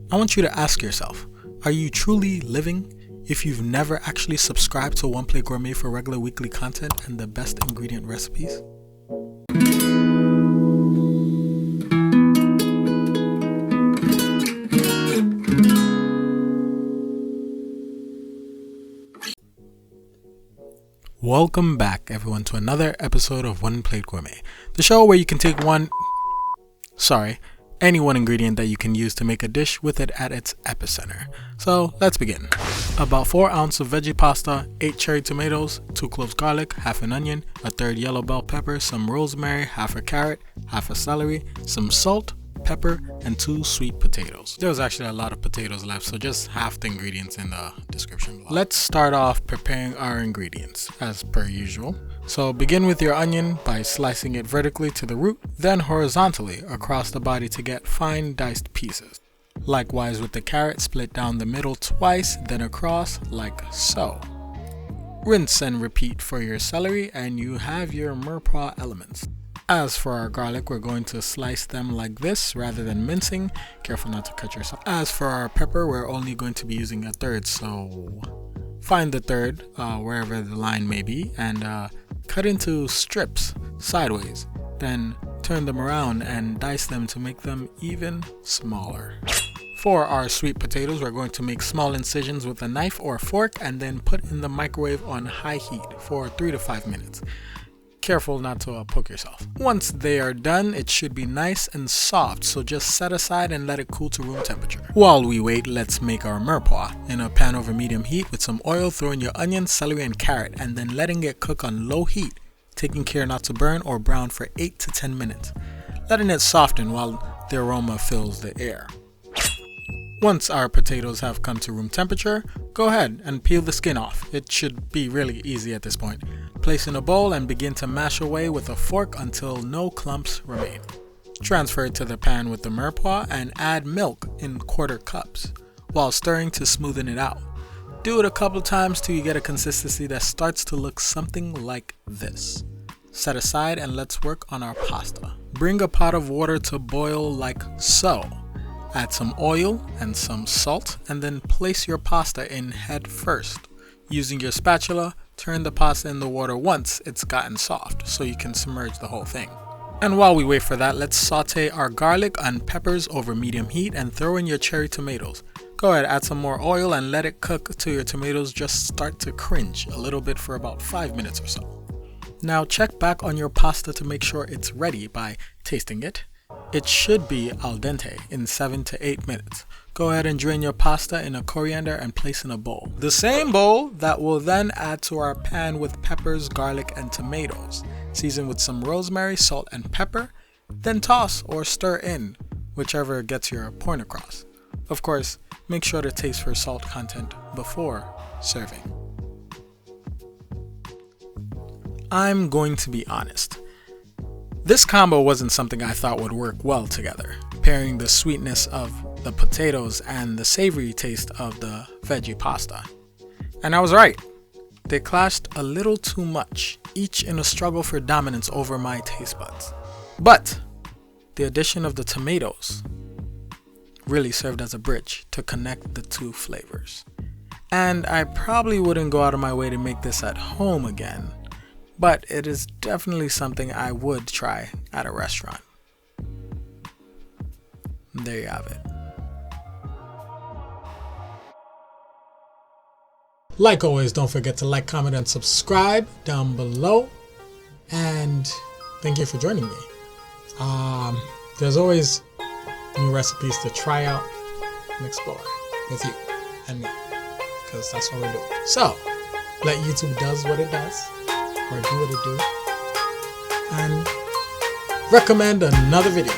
I want you to ask yourself, are you truly living if you've never actually subscribed to One Plate Gourmet for regular weekly content and the best ingredient recipes? Welcome back, everyone, to another episode of One Plate Gourmet, the show where you can take any one ingredient that you can use to make a dish with it at its epicenter. So let's begin. About 4 ounces of veggie pasta, 8 cherry tomatoes, 2 cloves garlic, half an onion, a third yellow bell pepper, some rosemary, half a carrot, half a celery, some salt, pepper, and 2 sweet potatoes. There was actually a lot of potatoes left, so just half the ingredients in the description below. Let's start off preparing our ingredients as per usual. So begin with your onion by slicing it vertically to the root, then horizontally across the body to get fine diced pieces. Likewise with the carrot, split down the middle twice, then across like so. Rinse and repeat for your celery and you have your Mirepoix elements. As for our garlic, we're going to slice them like this rather than mincing. Careful not to cut yourself. As for our pepper, we're only going to be using a third, so find the third wherever the line may be and cut into strips sideways. Then turn them around and dice them to make them even smaller. For our sweet potatoes, we're going to make small incisions with a knife or fork and then put in the microwave on high heat for 3 to 5 minutes. Careful not to poke yourself. Once they are done, it should be nice and soft, so just set aside and let it cool to room temperature. While we wait, let's make our Mirepoix. In a pan over medium heat with some oil, throw in your onion, celery, and carrot, and then letting it cook on low heat, taking care not to burn or brown for 8 to 10 minutes, letting it soften while the aroma fills the air. Once our potatoes have come to room temperature, go ahead and peel the skin off. It should be really easy at this point. Place in a bowl and begin to mash away with a fork until no clumps remain. Transfer it to the pan with the Mirepoix and add milk in quarter cups while stirring to smoothen it out. Do it a couple times till you get a consistency that starts to look something like this. Set aside and let's work on our pasta. Bring a pot of water to boil like so. Add some oil and some salt and then place your pasta in head first. Using your spatula, turn the pasta in the water once it's gotten soft so you can submerge the whole thing. And while we wait for that, let's saute our garlic and peppers over medium heat and throw in your cherry tomatoes. Go ahead, add some more oil and let it cook till your tomatoes just start to cringe a little bit for about 5 minutes or so. Now check back on your pasta to make sure it's ready by tasting it. It should be al dente in 7 to 8 minutes. Go ahead and drain your pasta in a coriander and place in a bowl. The same bowl that we'll then add to our pan with peppers, garlic, and tomatoes. Season with some rosemary, salt, and pepper. Then toss or stir in, whichever gets your point across. Of course, make sure to taste for salt content before serving. I'm going to be honest. This combo wasn't something I thought would work well together, pairing the sweetness of the potatoes and the savory taste of the veggie pasta. And I was right. They clashed a little too much, each in a struggle for dominance over my taste buds. But the addition of the tomatoes really served as a bridge to connect the two flavors. And I probably wouldn't go out of my way to make this at home again, but it is definitely something I would try at a restaurant. There you have it. Like always, don't forget to like, comment, and subscribe down below. And thank you for joining me. There's always new recipes to try out and explore with you and me, because that's what we're doing. So, let YouTube does what it does, or do what it do, and recommend another video.